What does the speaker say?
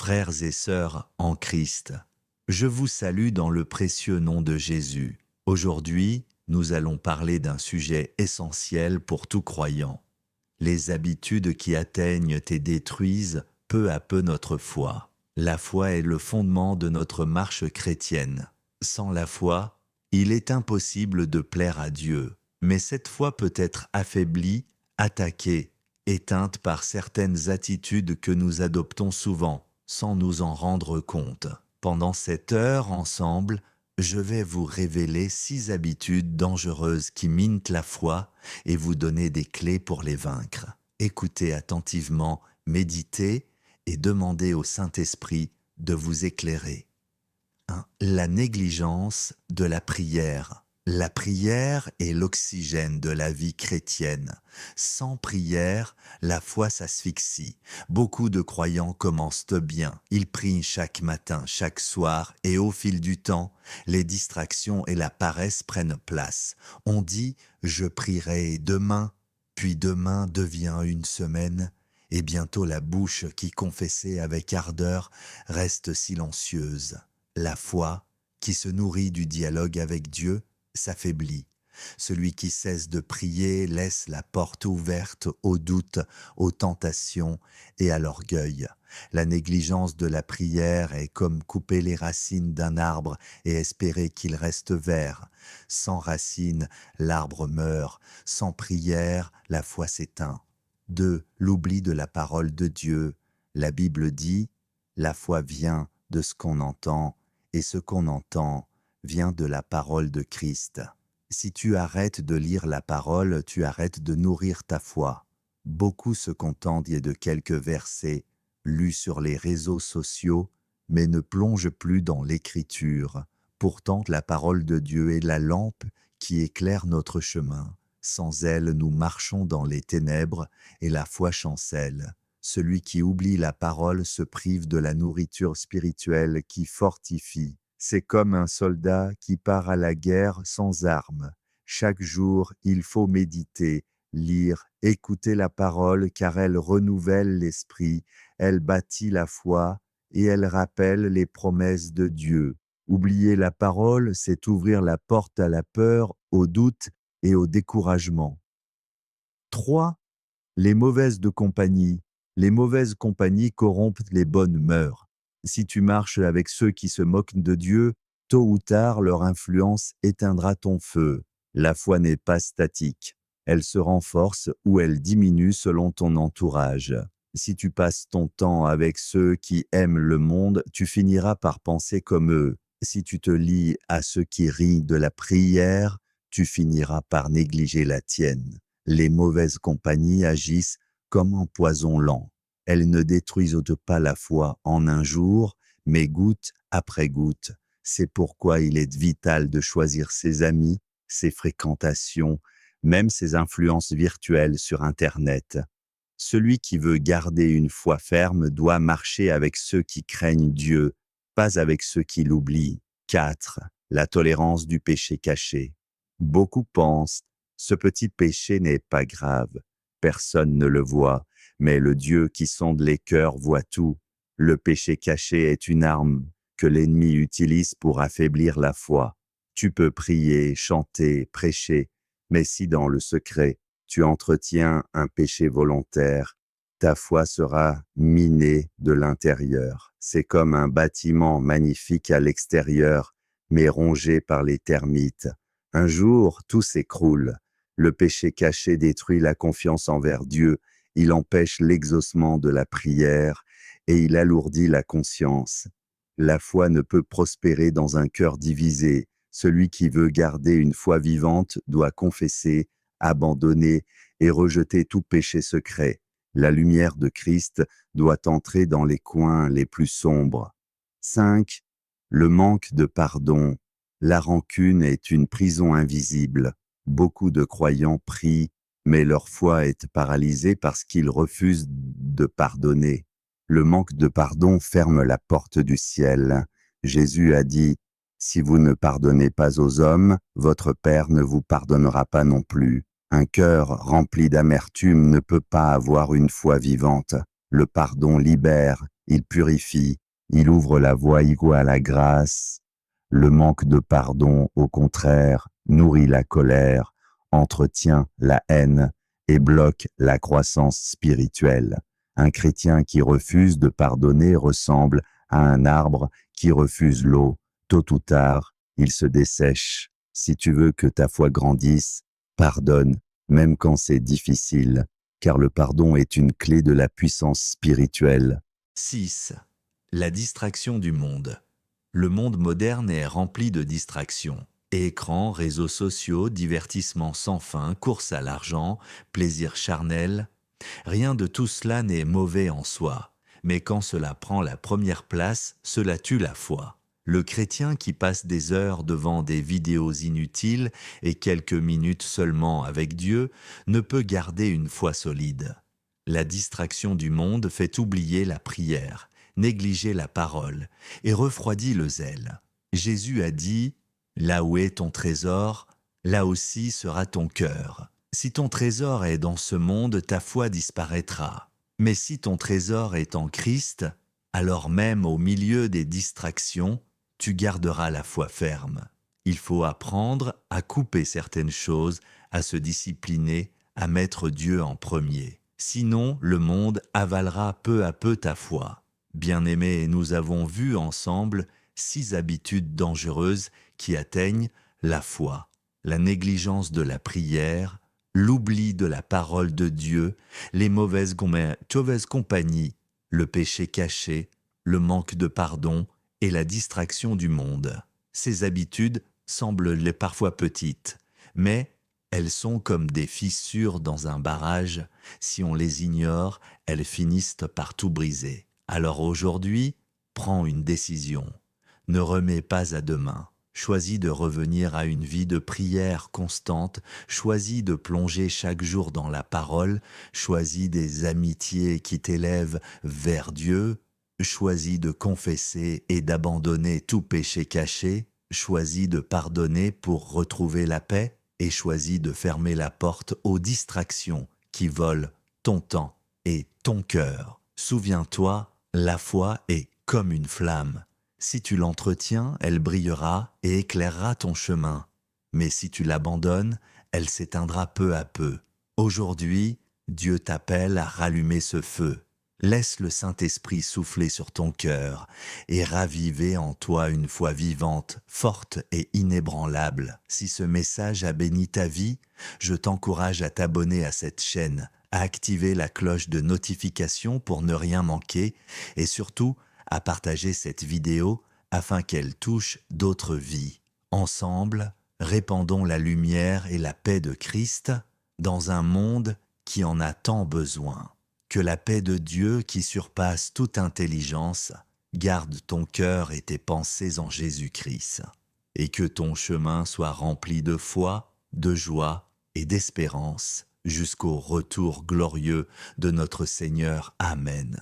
Frères et sœurs en Christ, je vous salue dans le précieux nom de Jésus. Aujourd'hui, nous allons parler d'un sujet essentiel pour tout croyant. Les habitudes qui atteignent et détruisent peu à peu notre foi. La foi est le fondement de notre marche chrétienne. Sans la foi, il est impossible de plaire à Dieu. Mais cette foi peut être affaiblie, attaquée, éteinte par certaines attitudes que nous adoptons souvent, sans nous en rendre compte. Pendant cette heure ensemble, je vais vous révéler 6 habitudes dangereuses qui minent la foi et vous donner des clés pour les vaincre. Écoutez attentivement, méditez et demandez au Saint-Esprit de vous éclairer. 1. La négligence de la prière. La prière est l'oxygène de la vie chrétienne. Sans prière, la foi s'asphyxie. Beaucoup de croyants commencent bien. Ils prient chaque matin, chaque soir, et au fil du temps, les distractions et la paresse prennent place. On dit « je prierai demain », puis demain devient une semaine, et bientôt la bouche qui confessait avec ardeur reste silencieuse. La foi, qui se nourrit du dialogue avec Dieu, s'affaiblit. Celui qui cesse de prier laisse la porte ouverte aux doutes, aux tentations et à l'orgueil. La négligence de la prière est comme couper les racines d'un arbre et espérer qu'il reste vert. Sans racines, l'arbre meurt. Sans prière, la foi s'éteint. 2. L'oubli de la parole de Dieu. La Bible dit « La foi vient de ce qu'on entend, et ce qu'on entend vient de la parole de Christ. » Si tu arrêtes de lire la parole, tu arrêtes de nourrir ta foi. Beaucoup se contentent de quelques versets lus sur les réseaux sociaux, mais ne plongent plus dans l'Écriture. Pourtant, la parole de Dieu est la lampe qui éclaire notre chemin. Sans elle, nous marchons dans les ténèbres et la foi chancelle. Celui qui oublie la parole se prive de la nourriture spirituelle qui fortifie. C'est comme un soldat qui part à la guerre sans armes. Chaque jour, il faut méditer, lire, écouter la parole car elle renouvelle l'esprit, elle bâtit la foi et elle rappelle les promesses de Dieu. Oublier la parole, c'est ouvrir la porte à la peur, au doute et au découragement. 3. Les mauvaises de compagnie. Les mauvaises compagnies corrompent les bonnes mœurs. Si tu marches avec ceux qui se moquent de Dieu, tôt ou tard leur influence éteindra ton feu. La foi n'est pas statique. Elle se renforce ou elle diminue selon ton entourage. Si tu passes ton temps avec ceux qui aiment le monde, tu finiras par penser comme eux. Si tu te lis à ceux qui rient de la prière, tu finiras par négliger la tienne. Les mauvaises compagnies agissent comme un poison lent. Elles ne détruisent pas la foi en un jour, mais goutte après goutte. C'est pourquoi il est vital de choisir ses amis, ses fréquentations, même ses influences virtuelles sur Internet. Celui qui veut garder une foi ferme doit marcher avec ceux qui craignent Dieu, pas avec ceux qui l'oublient. 4. La tolérance du péché caché. Beaucoup pensent, ce petit péché n'est pas grave. Personne ne le voit, mais le Dieu qui sonde les cœurs voit tout. Le péché caché est une arme que l'ennemi utilise pour affaiblir la foi. Tu peux prier, chanter, prêcher, mais si dans le secret, tu entretiens un péché volontaire, ta foi sera minée de l'intérieur. C'est comme un bâtiment magnifique à l'extérieur, mais rongé par les termites. Un jour, tout s'écroule. Le péché caché détruit la confiance envers Dieu, il empêche l'exaucement de la prière et il alourdit la conscience. La foi ne peut prospérer dans un cœur divisé. Celui qui veut garder une foi vivante doit confesser, abandonner et rejeter tout péché secret. La lumière de Christ doit entrer dans les coins les plus sombres. 5. Le manque de pardon. La rancune est une prison invisible. Beaucoup de croyants prient, mais leur foi est paralysée parce qu'ils refusent de pardonner. Le manque de pardon ferme la porte du ciel. Jésus a dit « Si vous ne pardonnez pas aux hommes, votre Père ne vous pardonnera pas non plus. » Un cœur rempli d'amertume ne peut pas avoir une foi vivante. Le pardon libère, Il purifie, il ouvre la voie à la grâce. Le manque de pardon, au contraire, nourrit la colère, entretient la haine et bloque la croissance spirituelle. Un chrétien qui refuse de pardonner ressemble à un arbre qui refuse l'eau. Tôt ou tard, il se dessèche. Si tu veux que ta foi grandisse, pardonne, même quand c'est difficile, car le pardon est une clé de la puissance spirituelle. 6. La distraction du monde. Le monde moderne est rempli de distractions. Écrans, réseaux sociaux, divertissements sans fin, course à l'argent, plaisir charnel. Rien de tout cela n'est mauvais en soi. Mais quand cela prend la première place, cela tue la foi. Le chrétien qui passe des heures devant des vidéos inutiles et quelques minutes seulement avec Dieu ne peut garder une foi solide. La distraction du monde fait oublier la prière, négliger la parole et refroidit le zèle. Jésus a dit « Là où est ton trésor, là aussi sera ton cœur. Si ton trésor est dans ce monde, ta foi disparaîtra. Mais si ton trésor est en Christ, alors même au milieu des distractions, tu garderas la foi ferme. Il faut apprendre à couper certaines choses, à se discipliner, à mettre Dieu en premier. Sinon, le monde avalera peu à peu ta foi. Bien-aimés, nous avons vu ensemble 6 habitudes dangereuses qui atteignent la foi, la négligence de la prière, l'oubli de la parole de Dieu, les mauvaises compagnies, le péché caché, le manque de pardon et la distraction du monde. Ces habitudes semblent parfois petites, mais elles sont comme des fissures dans un barrage. Si on les ignore, elles finissent par tout briser. Alors aujourd'hui, prends une décision. Ne remets pas à demain. Choisis de revenir à une vie de prière constante, choisis de plonger chaque jour dans la parole, choisis des amitiés qui t'élèvent vers Dieu, choisis de confesser et d'abandonner tout péché caché, choisis de pardonner pour retrouver la paix et choisis de fermer la porte aux distractions qui volent ton temps et ton cœur. Souviens-toi, la foi est comme une flamme. Si tu l'entretiens, elle brillera et éclairera ton chemin. Mais si tu l'abandonnes, elle s'éteindra peu à peu. Aujourd'hui, Dieu t'appelle à rallumer ce feu. Laisse le Saint-Esprit souffler sur ton cœur et raviver en toi une foi vivante, forte et inébranlable. Si ce message a béni ta vie, je t'encourage à t'abonner à cette chaîne, à activer la cloche de notification pour ne rien manquer et surtout à partager cette vidéo afin qu'elle touche d'autres vies. Ensemble, répandons la lumière et la paix de Christ dans un monde qui en a tant besoin. Que la paix de Dieu qui surpasse toute intelligence garde ton cœur et tes pensées en Jésus-Christ, et que ton chemin soit rempli de foi, de joie et d'espérance jusqu'au retour glorieux de notre Seigneur. Amen.